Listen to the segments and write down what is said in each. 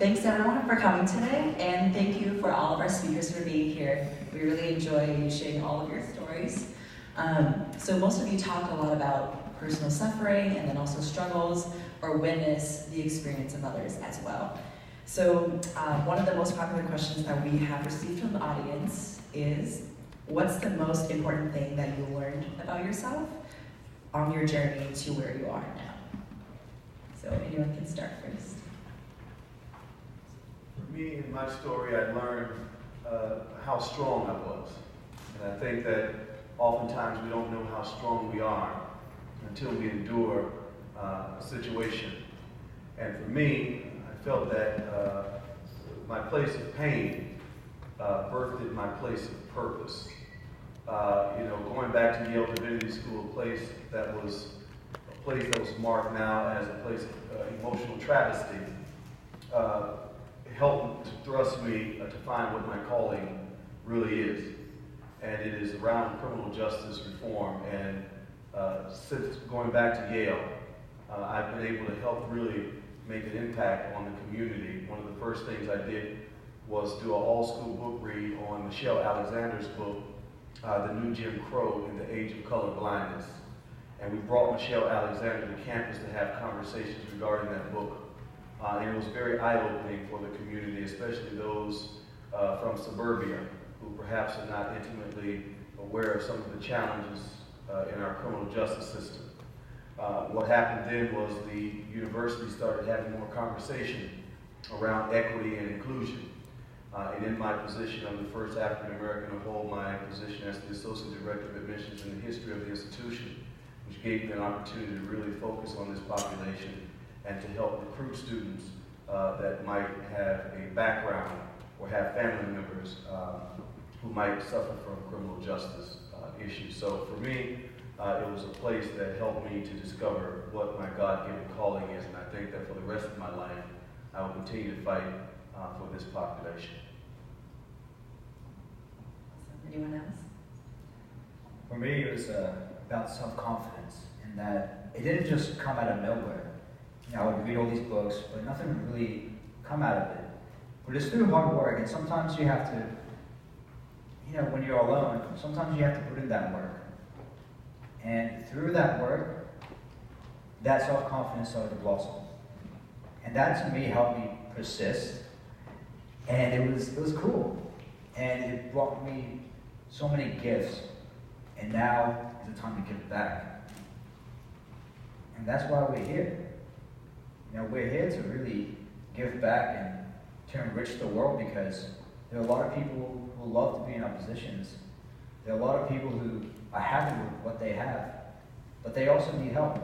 thanks everyone for coming today, and thank you for all of our speakers for being here. We really enjoy you sharing all of your stories. So most of you talk a lot about personal suffering and then also struggles or witness the experience of others as well. So one of the most popular questions that we have received from the audience is, what's the most important thing that you learned about yourself on your journey to where you are now? So anyone can start first. For me, in my story, I learned how strong I was. And I think that oftentimes we don't know how strong we are until we endure a situation. And for me, I felt that my place of pain birthed my place of purpose. Going back to Yale Divinity School, a place that was marked now as a place of emotional travesty, helped to thrust me to find what my calling really is. And it is around criminal justice reform. And since going back to Yale, I've been able to help really make an impact on the community. One of the first things I did was do an all-school book read on Michelle Alexander's book, The New Jim Crow in the Age of Color Blindness. And we brought Michelle Alexander to campus to have conversations regarding that book. And it was very eye-opening for the community, especially those from suburbia who perhaps are not intimately aware of some of the challenges in our criminal justice system. What happened then was the university started having more conversation around equity and inclusion. And in my position, I'm the first African American to hold my position as the Associate Director of Admissions in the history of the institution, which gave me an opportunity to really focus on this population and to help recruit students that might have a background or have family members who might suffer from criminal justice issues. So for me, it was a place that helped me to discover what my God-given calling is, and I think that for the rest of my life, I will continue to fight for this population. Anyone else? For me, it was about self-confidence, in that it didn't just come out of nowhere. I would read all these books, but nothing would really come out of it. But it's through hard work, and sometimes you have to, when you're alone, sometimes you have to put in that work. And through that work, that self-confidence started to blossom. And that, to me, helped me persist. And it was cool. And it brought me so many gifts. And now is the time to give back. And that's why we're here. We're here to really give back and to enrich the world, because there are a lot of people who love to be in our positions. There are a lot of people who are happy with what they have, but they also need help.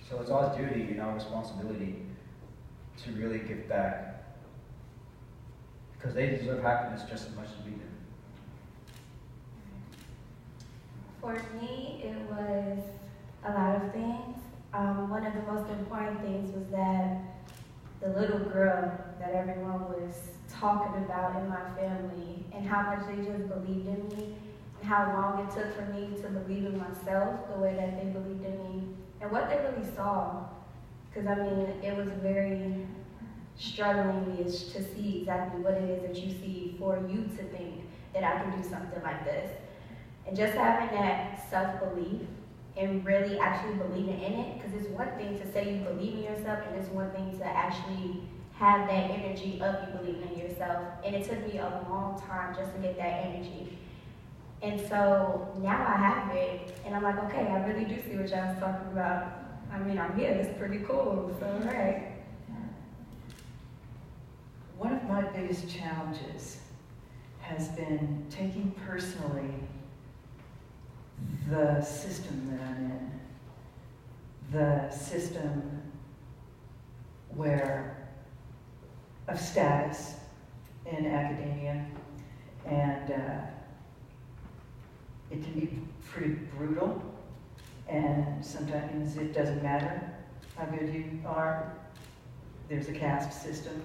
So it's our duty and our responsibility to really give back, because they deserve happiness just as much as we do. For me, it was a lot of things. One of the most important things was that the little girl that everyone was talking about in my family, and how much they just believed in me, and how long it took for me to believe in myself the way that they believed in me, and what they really saw. Because it was very struggling to see exactly what it is that you see for you to think that I can do something like this. And just having that self-belief and really actually believing in it, because it's one thing to say you believe in yourself, and it's one thing to actually have that energy of you believing in yourself. And it took me a long time just to get that energy. And so now I have it, and I'm like, okay, I really do see what y'all was talking about. I'm here, it's pretty cool, so right. One of my biggest challenges has been taking personally the system that I'm in, the system of status in academia, and it can be pretty brutal, and sometimes it doesn't matter how good you are. There's a caste system.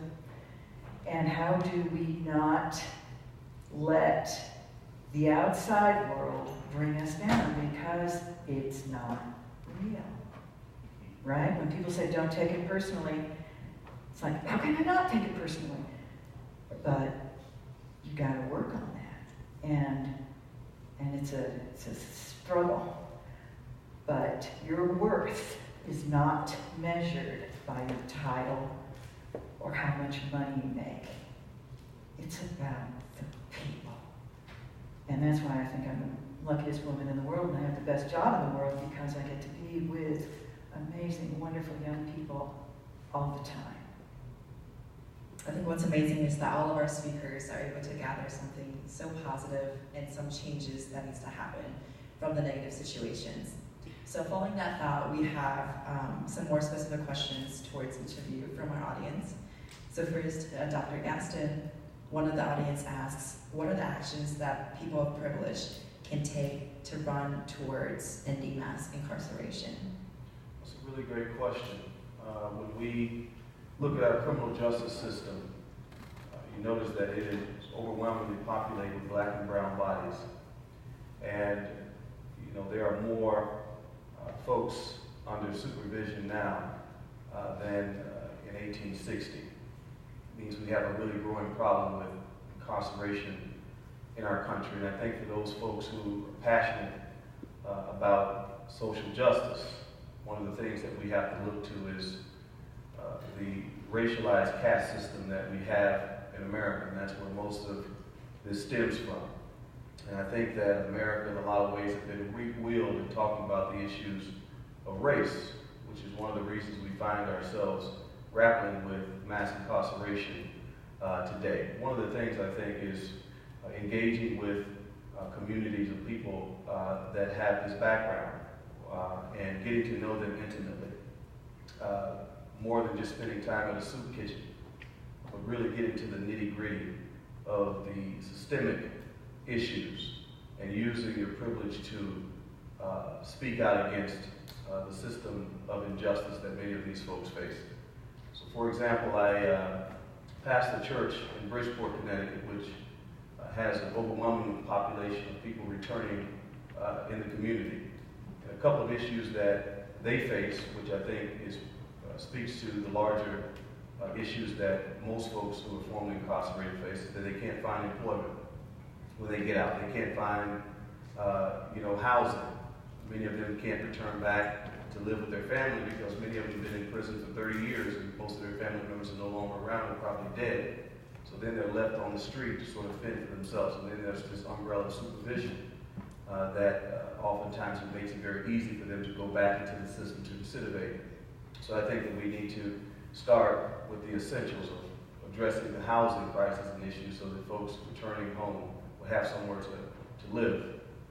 And how do we not let the outside world bring us down, because it's not real, right? When people say don't take it personally, It's like, how can I not take it personally? But you got to work on that, and it's a struggle. But your worth is not measured by your title or how much money you make. It's about the people. And that's why I think I'm the luckiest woman in the world, and I have the best job in the world, because I get to be with amazing, wonderful young people all the time. I think what's amazing is that all of our speakers are able to gather something so positive and some changes that needs to happen from the negative situations. So following that thought, we have some more specific questions towards each of you from our audience. So first, Dr. Gaston, one of the audience asks, what are the actions that people of privilege can take to run towards ending mass incarceration? That's a really great question. When we look at our criminal justice system, you notice that it is overwhelmingly populated with black and brown bodies. And there are more folks under supervision now than in 1860. It means we have a really growing problem with incarceration in our country. And I think for those folks who are passionate about social justice, one of the things that we have to look to is the racialized caste system that we have in America, and that's where most of this stems from. And I think that America, in a lot of ways, has been weak-willed in talking about the issues of race, which is one of the reasons we find ourselves grappling with mass incarceration today. One of the things I think is engaging with communities of people that have this background and getting to know them intimately. More than just spending time in a soup kitchen, but really getting to the nitty-gritty of the systemic issues and using your privilege to speak out against the system of injustice that many of these folks face. So for example, I pastor a church in Bridgeport, Connecticut, which has an overwhelming population of people returning in the community. And a couple of issues that they face, which I think speaks to the larger issues that most folks who are formerly incarcerated face, is that they can't find employment when they get out. They can't find housing. Many of them can't return back to live with their family because many of them have been in prison for 30 years and most of their family members are no longer around and probably dead. So then they're left on the street to sort of fend for themselves. And then there's this umbrella supervision that oftentimes it makes it very easy for them to go back into the system to recidivate. So I think that we need to start with the essentials of addressing the housing crisis and issues so that folks returning home will have somewhere to live.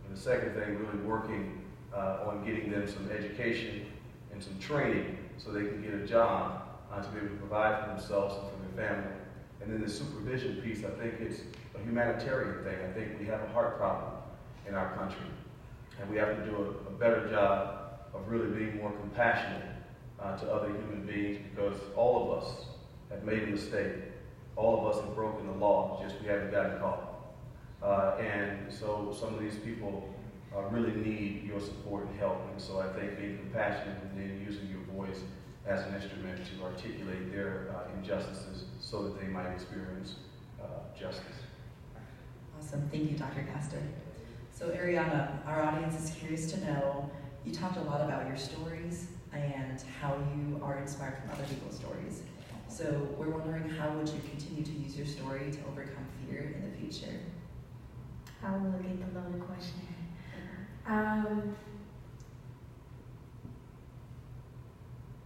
And the second thing, really working on getting them some education and some training so they can get a job to be able to provide for themselves and for their family. And then the supervision piece, I think it's a humanitarian thing. I think we have a heart problem in our country. And we have to do a better job of really being more compassionate to other human beings, because all of us have made a mistake. All of us have broken the law, just we haven't gotten caught. And so some of these people really need your support and help. And so I think being compassionate and then using your voice as an instrument to articulate their injustices so that they might experience justice. Awesome. Thank you, Dr. Gaston. So Ariana, our audience is curious to know, you talked a lot about your stories and how you are inspired from other people's stories. So we're wondering, how would you continue to use your story to overcome fear in the future? I will look at the loaded question.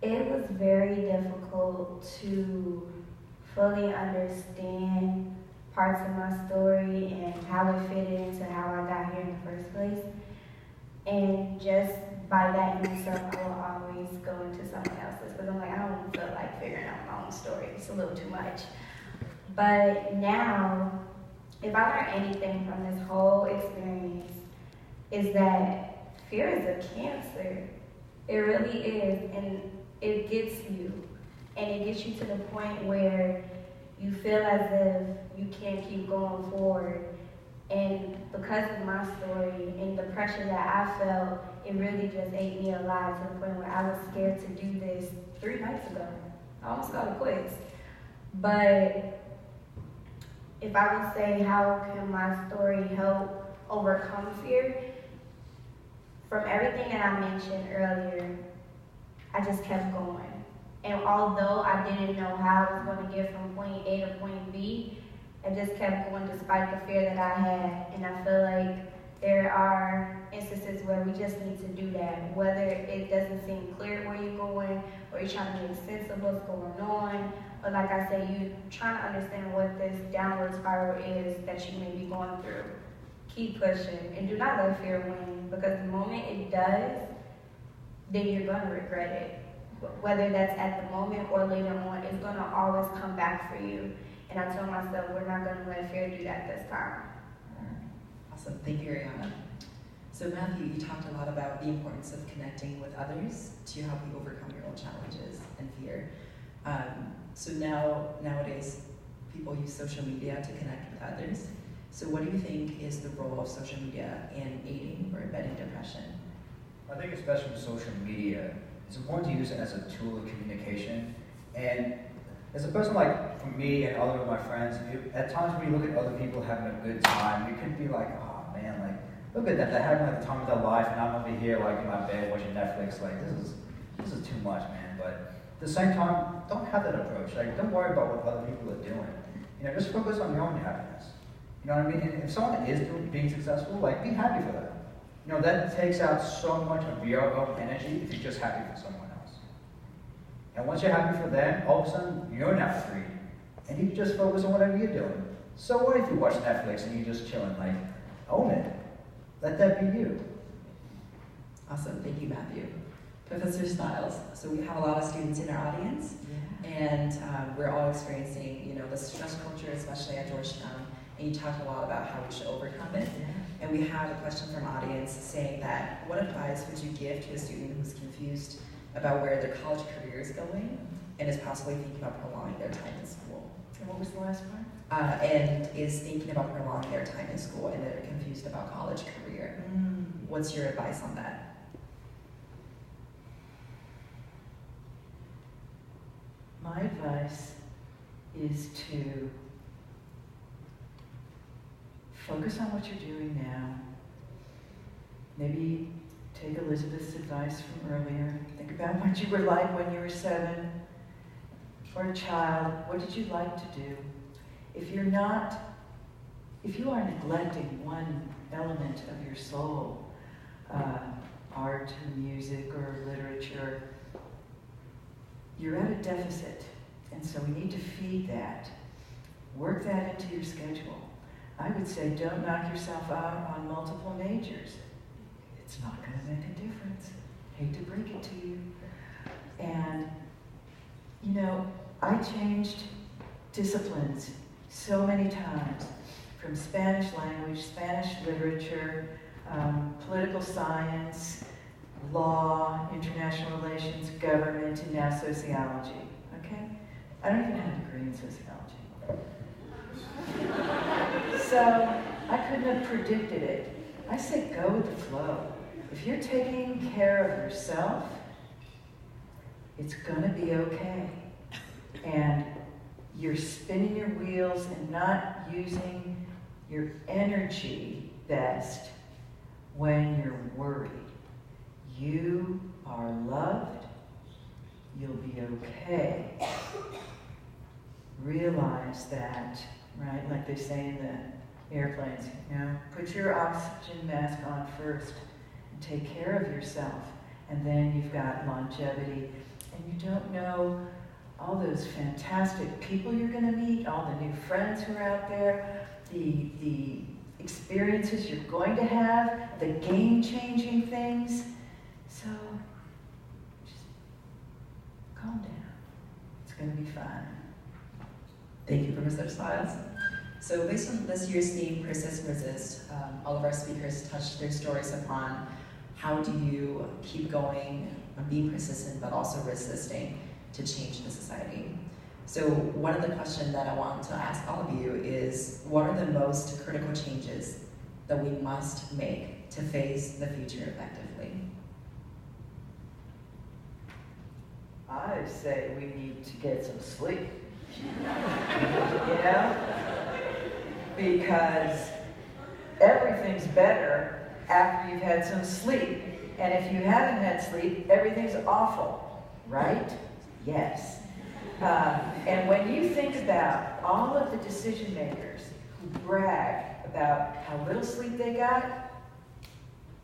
It was very difficult to fully understand parts of my story and how it fitted into how I got here in the first place. And just by that in itself, I will always go into someone else's, because I'm like, I don't feel like figuring out my own story. It's a little too much. But now, if I learned anything from this whole experience, is that fear is a cancer. It really is, and it gets you. And it gets you to the point where you feel as if you can't keep going forward. And because of my story and the pressure that I felt, it really just ate me alive to the point where I was scared to do this 3 nights ago. I almost got to quit. But if I would say how can my story help overcome fear, from everything that I mentioned earlier, I just kept going. And although I didn't know how I was going to get from point A to point B, I just kept going despite the fear that I had. And I feel like there are instances where we just need to do that, whether it doesn't seem clear where you're going, or you're trying to make sense of what's going on, or like I said, you're trying to understand what this downward spiral is that you may be going through. Keep pushing, and do not let fear win, because the moment it does, then you're going to regret it. Whether that's at the moment or later on, it's going to always come back for you. And I told myself, we're not going to let fear do that this time. Awesome, thank you, Ariana. So Matthew, you talked a lot about the importance of connecting with others to help you overcome your own challenges and fear. So nowadays, people use social media to connect with others. So what do you think is the role of social media in aiding or abetting depression? I think especially with social media, it's important to use it as a tool of communication. And as a person like for me and other of my friends, at times when you look at other people having a good time, you could be like, oh man, like look at that, they're having like the time of their life, and I'm over here like in my bed watching Netflix, like this is too much, man. But at the same time, don't have that approach. Like don't worry about what other people are doing. You know, just focus on your own happiness. You know what I mean? And if someone is being successful, like be happy for them. You know, that takes out so much of your own energy if you're just happy for someone else. And once you're happy for them, all of a sudden, you're now free. And you can just focus on whatever you're doing. So what if you watch Netflix and you're just chilling? Like, own it. Let that be you. Awesome, thank you, Matthew. Professor Stiles, so we have a lot of students in our audience, and we're all experiencing, you know, the stress culture, especially at Georgetown, and you talked a lot about how we should overcome it. And we have a question from audience saying that, what advice would you give to a student who's confused about where their college career is going and is possibly thinking about prolonging their time in school? And what was the last part? And is thinking about prolonging their time in school and they're confused about college career. What's your advice on that? My advice is to focus on what you're doing now. Maybe take Elizabeth's advice from earlier. Think about what you were like when you were 7 or a child. What did you like to do? If you are neglecting one element of your soul, art or music or literature, you're at a deficit. And so we need to feed that. Work that into your schedule. I would say don't knock yourself out on multiple majors. It's not going to make a difference. Hate to break it to you. And, you know, I changed disciplines so many times, from Spanish language, Spanish literature, political science, law, international relations, government, and now sociology, okay? I don't even have a degree in sociology. So I couldn't have predicted it. I say go with the flow. If you're taking care of yourself, it's gonna be okay. And you're spinning your wheels and not using your energy best when you're worried. You are loved. You'll be okay. Realize that, right? Like they say in the airplanes, you know, put your oxygen mask on first and take care of yourself. And then you've got longevity. And you don't know all those fantastic people you're going to meet, all the new friends who are out there, the experiences you're going to have, the game-changing things. So just calm down. It's going to be fun. Thank you, Professor Stiles. So based on this year's theme, Persist and Resist, all of our speakers touched their stories upon how do you keep going, being persistent, but also resisting to change the society. So one of the questions that I want to ask all of you is, what are the most critical changes that we must make to face the future effectively? I say we need to get some sleep. You know? Because everything's better after you've had some sleep. And if you haven't had sleep, everything's awful, right? Yes. And when you think about all of the decision makers who brag about how little sleep they got,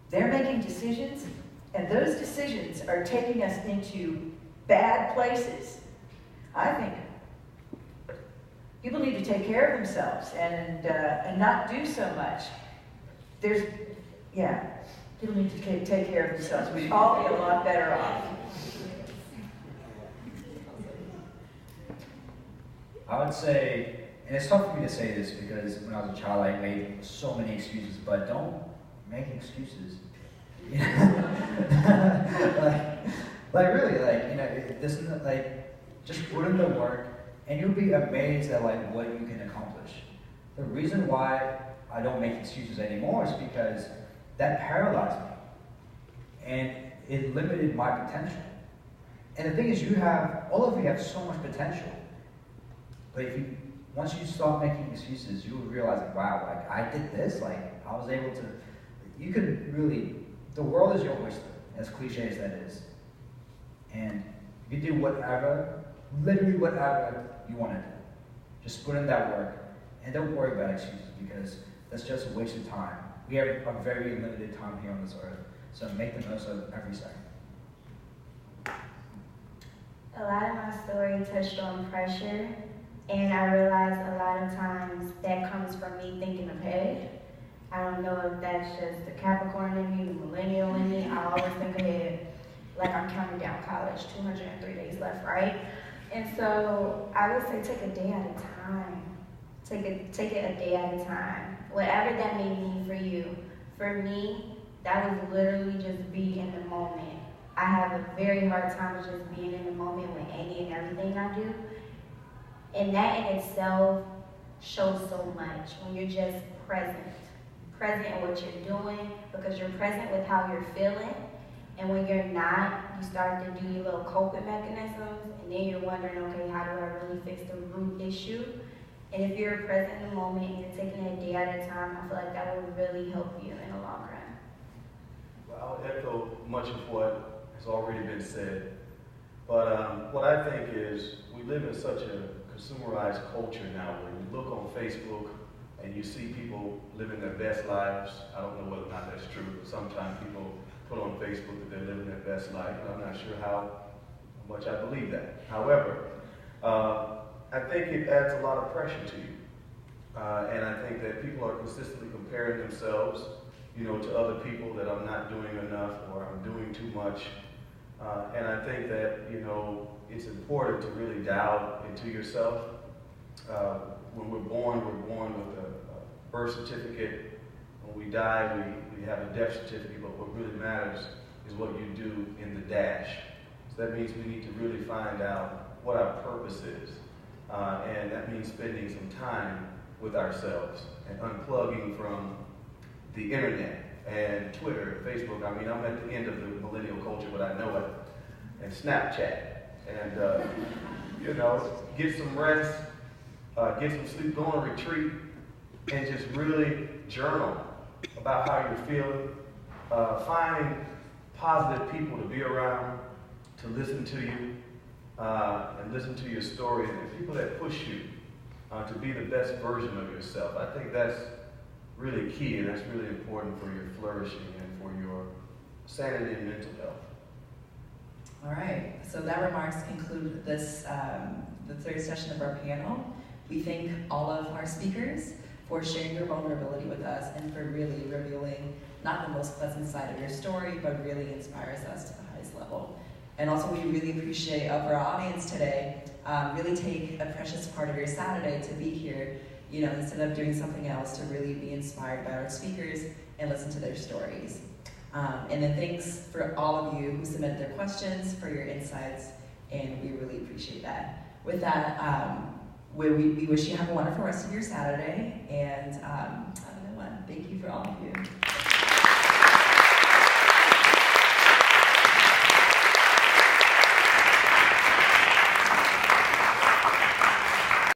they're making decisions, and those decisions are taking us into bad places. I think people need to take care of themselves and not do so much. People need to take care of themselves. We'd all be a lot better off. I would say, and it's tough for me to say this because when I was a child I made so many excuses, but don't make excuses. You know? like really, this isn't just put in the work and you'll be amazed at what you can accomplish. The reason why I don't make excuses anymore is because that paralyzed me and it limited my potential. And the thing is, all of you have so much potential. But once you stop making excuses, you will realize, wow, I did this, I was able to, you could really, the world is your oyster, as cliche as that is. And you do whatever, literally whatever you want to do. Just put in that work, and don't worry about excuses, because that's just a waste of time. We have a very limited time here on this earth, so make the most of every second. A lot of my story touched on pressure. And I realized a lot of times that comes from me thinking ahead. I don't know if that's just the Capricorn in me, the millennial in me. I always think ahead, like I'm counting down college, 203 days left, right? And so I would say take a day at a time. Take it a day at a time. Whatever that may mean for you. For me, that was literally just be in the moment. I have a very hard time with just being in the moment with any and everything I do. And that in itself shows so much when you're just present in what you're doing, because you're present with how you're feeling. And when you're not, you start to do your little coping mechanisms, and then you're wondering, okay, how do I really fix the root issue? And if you're present in the moment and you're taking it a day at a time, I feel like that will really help you in the long run. Well, I'll echo much of what has already been said. But what I think is we live in such a consumerized culture now where you look on Facebook and you see people living their best lives. I don't know whether or not that's true, but sometimes people put on Facebook that they're living their best life, and I'm not sure how much I believe that. However, I think it adds a lot of pressure to you. And I think that people are consistently comparing themselves, to other people, that I'm not doing enough or I'm doing too much. And I think that, it's important to really dial into yourself. When we're born with a birth certificate. When we die, we have a death certificate, but what really matters is what you do in the dash. So that means we need to really find out what our purpose is. And that means spending some time with ourselves and unplugging from the internet and Twitter, Facebook. I mean, I'm at the end of the millennial culture, but I know it. And Snapchat. And, get some rest, get some sleep, go on a retreat, and just really journal about how you're feeling. Find positive people to be around, to listen to you, and listen to your story, and people that push you to be the best version of yourself. I think that's really key, and that's really important for your flourishing and for your sanity and mental health. All right, so that remarks conclude this, the third session of our panel. We thank all of our speakers for sharing your vulnerability with us and for really revealing not the most pleasant side of your story, but really inspires us to the highest level. And also we really appreciate of our audience today, really take a precious part of your Saturday to be here, instead of doing something else, to really be inspired by our speakers and listen to their stories. And then thanks for all of you who submitted their questions, for your insights, and we really appreciate that. With that, we wish you have a wonderful rest of your Saturday, and thank you for all of you.